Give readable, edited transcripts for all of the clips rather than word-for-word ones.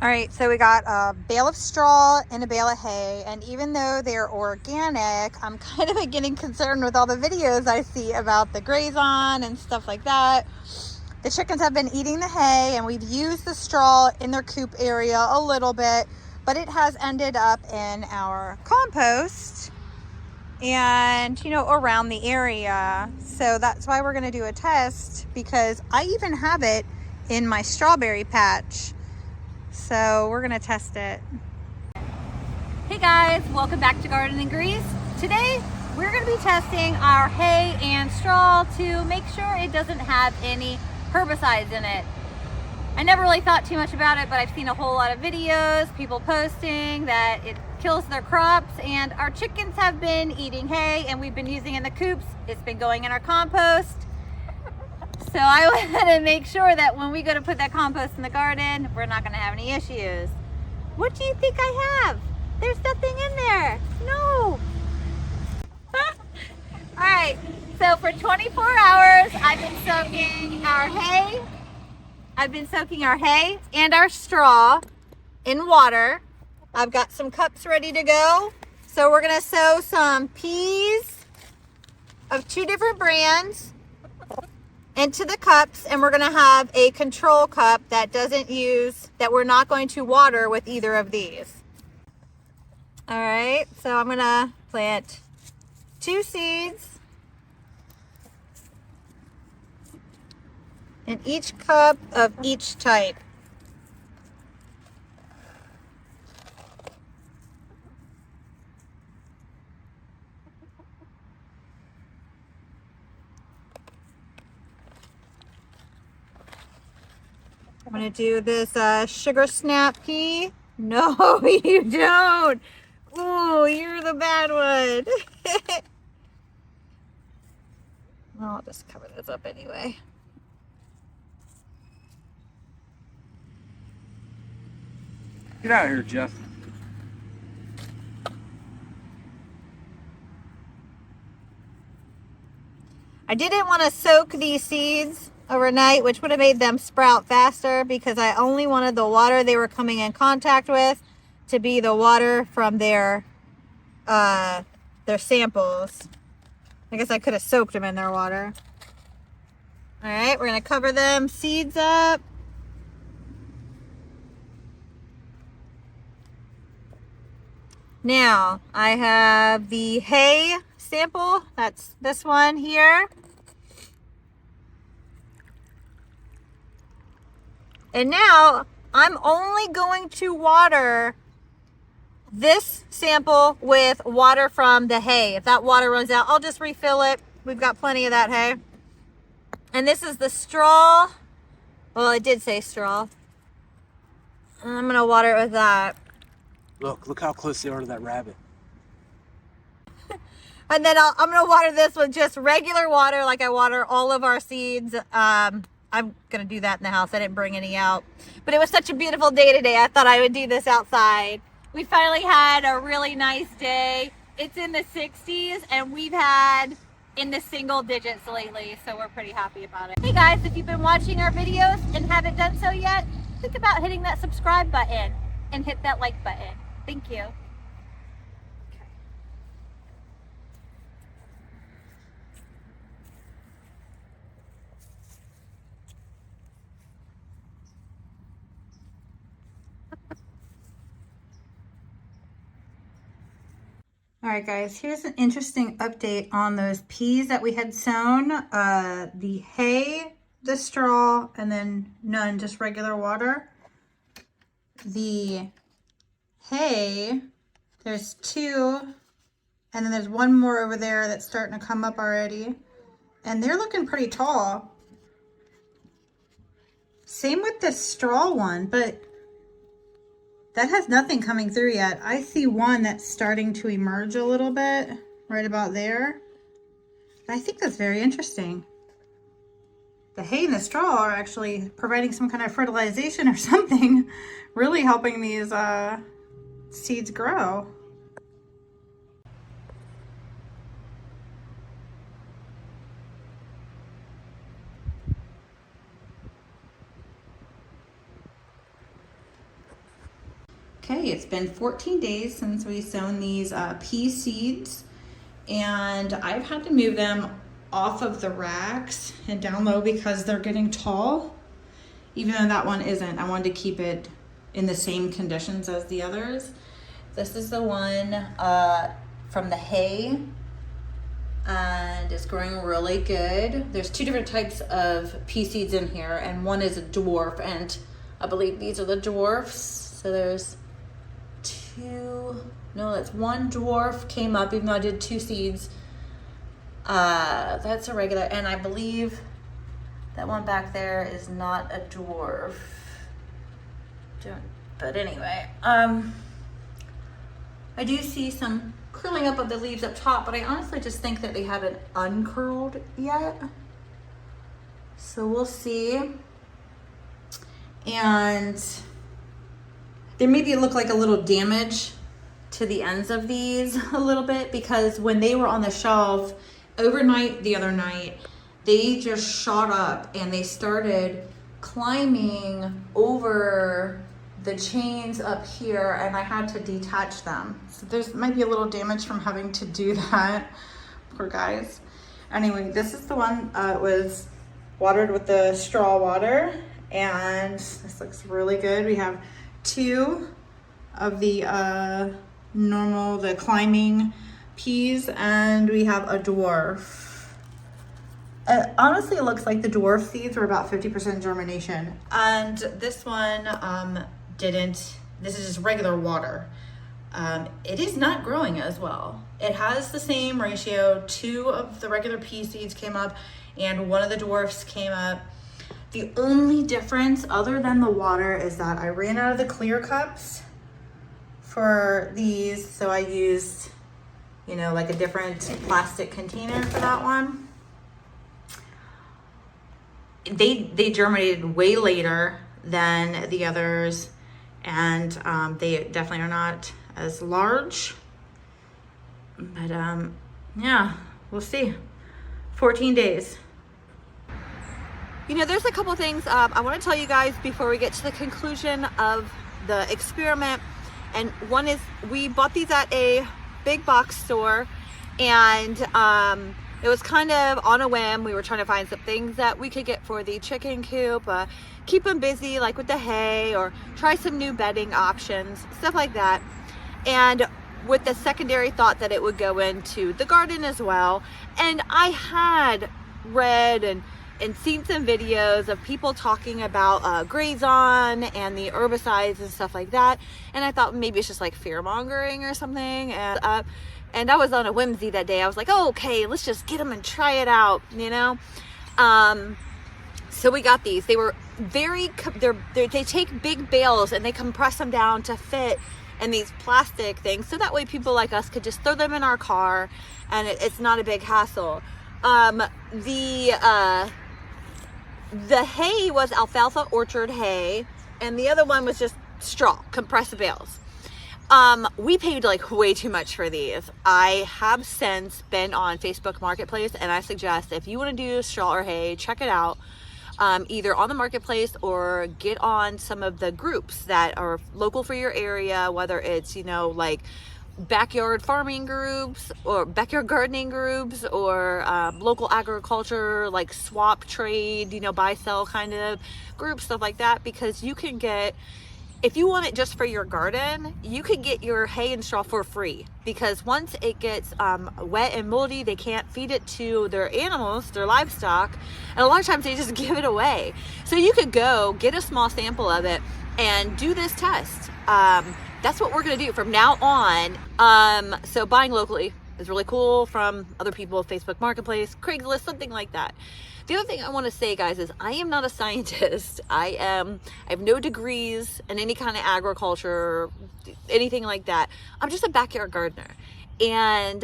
All right, so we got a bale of straw and a bale of hay, and even though they're organic, I'm kind of getting concerned with all the videos I see about the graze-on and stuff like that. The chickens have been eating the hay, and we've used the straw in their coop area a little bit, but it has ended up in our compost and, you know, around the area. So that's why we're going to do a test, because I even have it in my strawberry patch. So we're gonna test it. Hey guys, welcome back to Garden and Grease. Today we're going to be testing our hay and straw to make sure it doesn't have any herbicides in it. I never really thought too much about it, but I've seen a whole lot of videos, people posting that it kills their crops, and our chickens have been eating hay and we've been using it in the coops. It's been going in our compost. So I want to make sure that when we go to put that compost in the garden, we're not going to have any issues. What do you think I have? There's nothing in there. No. All right. So for 24 hours, I've been soaking our hay. I've been soaking our hay and our straw in water. I've got some cups ready to go. So we're going to sow some peas of 2 different brands into the cups, and we're going to have a control cup that we're not going to water with either of these. All right, so I'm going to plant 2 seeds in each cup of each type. I'm going to do this sugar snap pea. No, you don't. Ooh, you're the bad one. I'll just cover this up anyway. Get out of here, Jeff. I didn't want to soak these seeds overnight, which would have made them sprout faster, because I only wanted the water they were coming in contact with to be the water from their samples. I guess I could have soaked them in their water. All right, we're going to cover them seeds up. Now, I have the hay sample. That's this one here. And now, I'm only going to water this sample with water from the hay. If that water runs out, I'll just refill it. We've got plenty of that hay. And this is the straw. Well, it did say straw. And I'm going to water it with that. Look how close they are to that rabbit. And then I'm going to water this with just regular water, like I water all of our seeds. I'm going to do that in the house. I didn't bring any out. But it was such a beautiful day today, I thought I would do this outside. We finally had a really nice day. It's in the 60s, and we've had in the single digits lately, so we're pretty happy about it. Hey guys, if you've been watching our videos and haven't done so yet, think about hitting that subscribe button and hit that like button. Thank you. All right, guys, here's an interesting update on those peas that we had sown. The hay, the straw, and then none, just regular water. The hay, there's 2, and then there's 1 more over there that's starting to come up already. And they're looking pretty tall. Same with the straw one, but that has nothing coming through yet. I see one that's starting to emerge a little bit right about there. I think that's very interesting. The hay and the straw are actually providing some kind of fertilization or something, really helping these seeds grow. Okay, it's been 14 days since we sown these pea seeds, and I've had to move them off of the racks and down low because they're getting tall. Even though that one isn't, I wanted to keep it in the same conditions as the others. This is the one from the hay, and it's growing really good. There's two different types of pea seeds in here, and one is a dwarf, and I believe these are the dwarfs. So there's that's one dwarf came up, even though I did 2 seeds. That's a regular, and I believe that one back there is not a dwarf. But anyway, I do see some curling up of the leaves up top, but I honestly just think that they haven't uncurled yet. So we'll see. And there maybe look like a little damage to the ends of these a little bit, because when they were on the shelf overnight the other night, they just shot up and they started climbing over the chains up here, and I had to detach them. So there's might be a little damage from having to do that. Poor guys. Anyway, this is the one was watered with the straw water, and this looks really good. We have 2 of the the climbing peas, and we have a dwarf. Honestly, it looks like the dwarf seeds were about 50% germination, and this one didn't. This is just regular water. It is not growing as well. It has the same ratio. 2 of the regular pea seeds came up and 1 of the dwarfs came up. The only difference other than the water is that I ran out of the clear cups for these, so I used, like a different plastic container for that one. They germinated way later than the others, and they definitely are not as large. But yeah, we'll see. 14 days. There's a couple things I want to tell you guys before we get to the conclusion of the experiment. And one is, we bought these at a big box store, and it was kind of on a whim. We were trying to find some things that we could get for the chicken coop, keep them busy, like with the hay, or try some new bedding options, stuff like that. And with the secondary thought that it would go into the garden as well. And I had read and seen some videos of people talking about Grazon and the herbicides and stuff like that. And I thought maybe it's just like fear mongering or something. And I was on a whimsy that day. I was like, oh, okay, let's just get them and try it out, So we got these. They were they take big bales and they compress them down to fit in these plastic things, so that way people like us could just throw them in our car and it's not a big hassle. The hay was alfalfa orchard hay, and the other one was just straw, compressed bales. We paid like way too much for these. I have since been on Facebook Marketplace, and I suggest if you want to do straw or hay, check it out. Either on the marketplace or get on some of the groups that are local for your area, whether it's, like backyard farming groups or backyard gardening groups, or local agriculture, like swap trade, buy sell kind of groups, stuff like that. Because you can get, if you want it just for your garden, you can get your hay and straw for free, because once it gets wet and moldy, they can't feed it to their animals, their livestock, and a lot of times they just give it away. So you could go get a small sample of it and do this test. That's what we're going to do from now on. So buying locally is really cool from other people, Facebook Marketplace, Craigslist, something like that. The other thing I want to say, guys, is I am not a scientist. I have no degrees in any kind of agriculture, anything like that. I'm just a backyard gardener. And,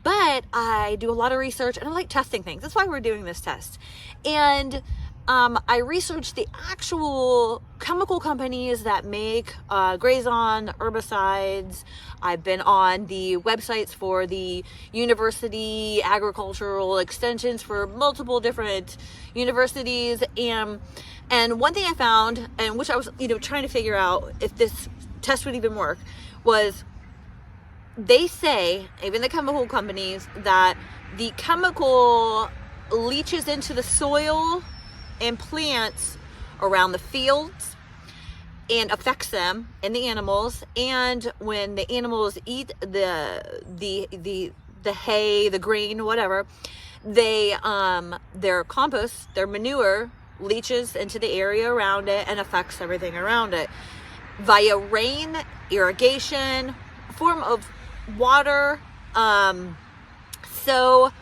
but I do a lot of research and I like testing things. That's why we're doing this test. And I researched the actual chemical companies that make Grazon, herbicides. I've been on the websites for the university agricultural extensions for multiple different universities. And one thing I found, and which I was, trying to figure out if this test would even work was they say, even the chemical companies, that the chemical leaches into the soil and plants around the fields and affects them and the animals. And when the animals eat the hay, the grain, whatever, they their compost, their manure leaches into the area around it and affects everything around it via rain, irrigation, form of water. So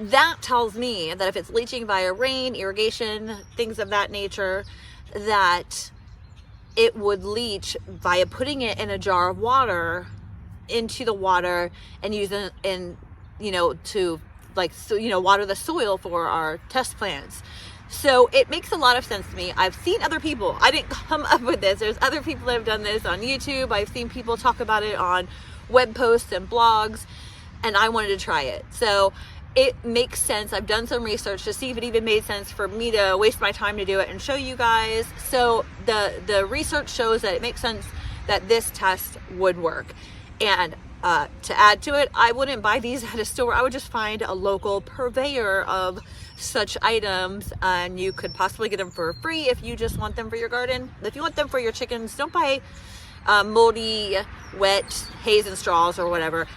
that tells me that if it's leaching via rain, irrigation, things of that nature, that it would leach via putting it in a jar of water into the water and using it in, to water the soil for our test plants. So it makes a lot of sense to me. I've seen other people, I didn't come up with this. There's other people that have done this on YouTube. I've seen people talk about it on web posts and blogs, and I wanted to try it. So it makes sense. I've done some research to see if it even made sense for me to waste my time to do it and show you guys. So the research shows that it makes sense that this test would work. And to add to it, I wouldn't buy these at a store. I would just find a local purveyor of such items, and you could possibly get them for free if you just want them for your garden. If you want them for your chickens, don't buy moldy, wet hays and straws or whatever.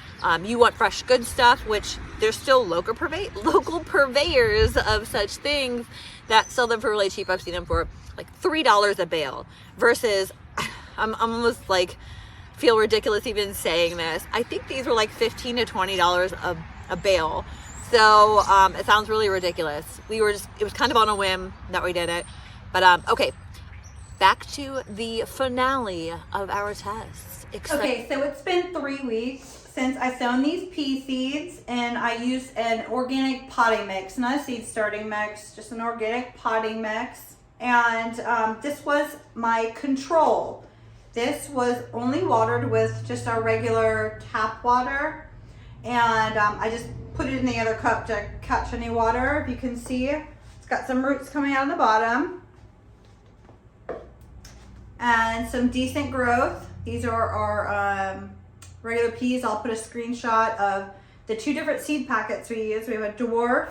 You want fresh, good stuff, which there's still local purveyors of such things that sell them for really cheap. I've seen them for like $3 a bale versus I'm almost like feel ridiculous even saying this. I think these were like $15 to $20 a bale. So it sounds really ridiculous. It was kind of on a whim that we did it. But okay, back to the finale of our tests. Okay, so it's been 3 weeks since I sown these pea seeds, and I used an organic potting mix, not a seed starting mix, just an organic potting mix. And this was my control. This was only watered with just our regular tap water, and I just put it in the other cup to catch any water. If you can see, it's got some roots coming out of the bottom and some decent growth. These are our regular peas. I'll put a screenshot of the 2 different seed packets we use. We have a dwarf,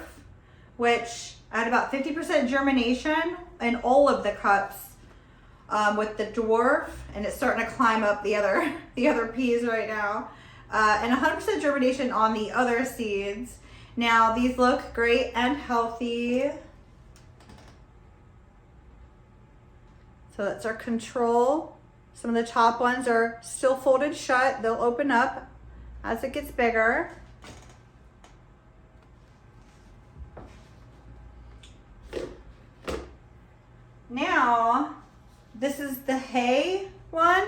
which I had about 50% germination in all of the cups with the dwarf, and it's starting to climb up the other peas right now. And 100% germination on the other seeds. Now these look great and healthy. So that's our control. Some of the top ones are still folded shut. They'll open up as it gets bigger. Now, this is the hay one.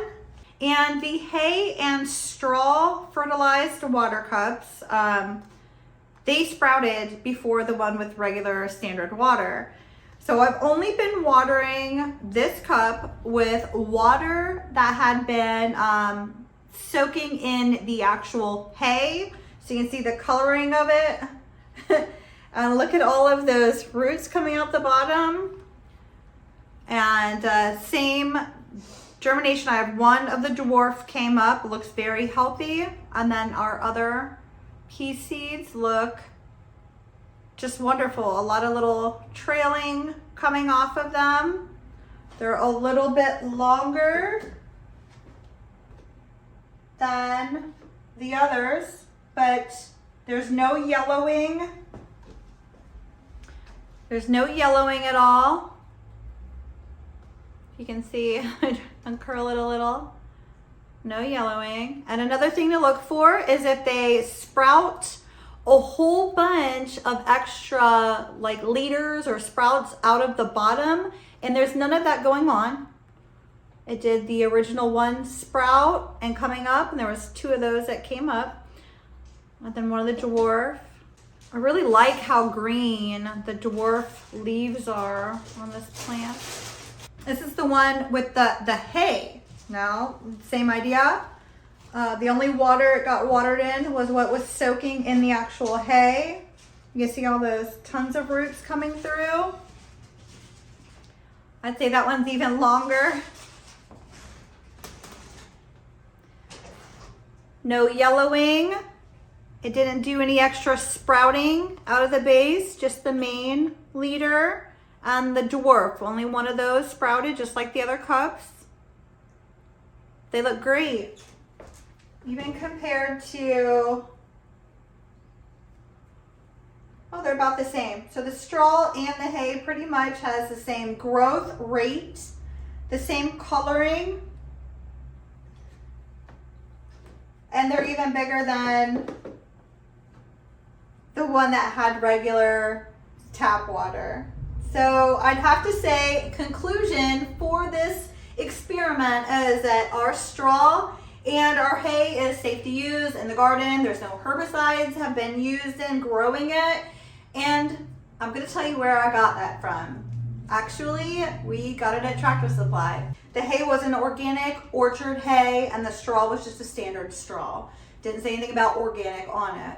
And the hay and straw fertilized water cups, they sprouted before the one with regular standard water. So I've only been watering this cup with water that had been soaking in the actual hay. So you can see the coloring of it. And look at all of those roots coming out the bottom. And same germination. I have one of the dwarf came up, looks very healthy. And then our other pea seeds look just wonderful. A lot of little trailing coming off of them. They're a little bit longer than the others, but there's no yellowing. There's no yellowing at all. You can see, uncurl it a little. No yellowing. And another thing to look for is if they sprout a whole bunch of extra like leaders or sprouts out of the bottom, and there's none of that going on. It did the original one sprout and coming up, and there was 2 of those that came up. And then one of the dwarf. I really like how green the dwarf leaves are on this plant. This is the one with the hay. Now, same idea. The only water it got watered in was what was soaking in the actual hay. You can see all those tons of roots coming through. I'd say that one's even longer. No yellowing. It didn't do any extra sprouting out of the base, just the main leader and the dwarf. Only one of those sprouted, just like the other cups. They look great. Even compared to, oh, they're about the same. So the straw and the hay pretty much has the same growth rate, the same coloring, and they're even bigger than the one that had regular tap water. So I'd have to say, conclusion for this experiment is that our straw and our hay is safe to use in the garden. There's no herbicides have been used in growing it. And I'm gonna tell you where I got that from. Actually, we got it at Tractor Supply. The hay was an organic orchard hay and the straw was just a standard straw. Didn't say anything about organic on it.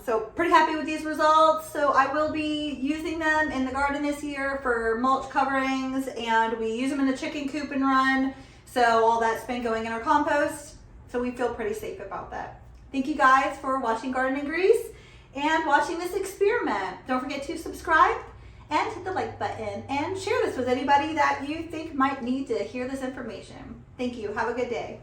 So pretty happy with these results. So I will be using them in the garden this year for mulch coverings, and we use them in the chicken coop and run. So all that's been going in our compost. So we feel pretty safe about that. Thank you guys for watching Garden and Grease and watching this experiment. Don't forget to subscribe and hit the like button and share this with anybody that you think might need to hear this information. Thank you. Have a good day.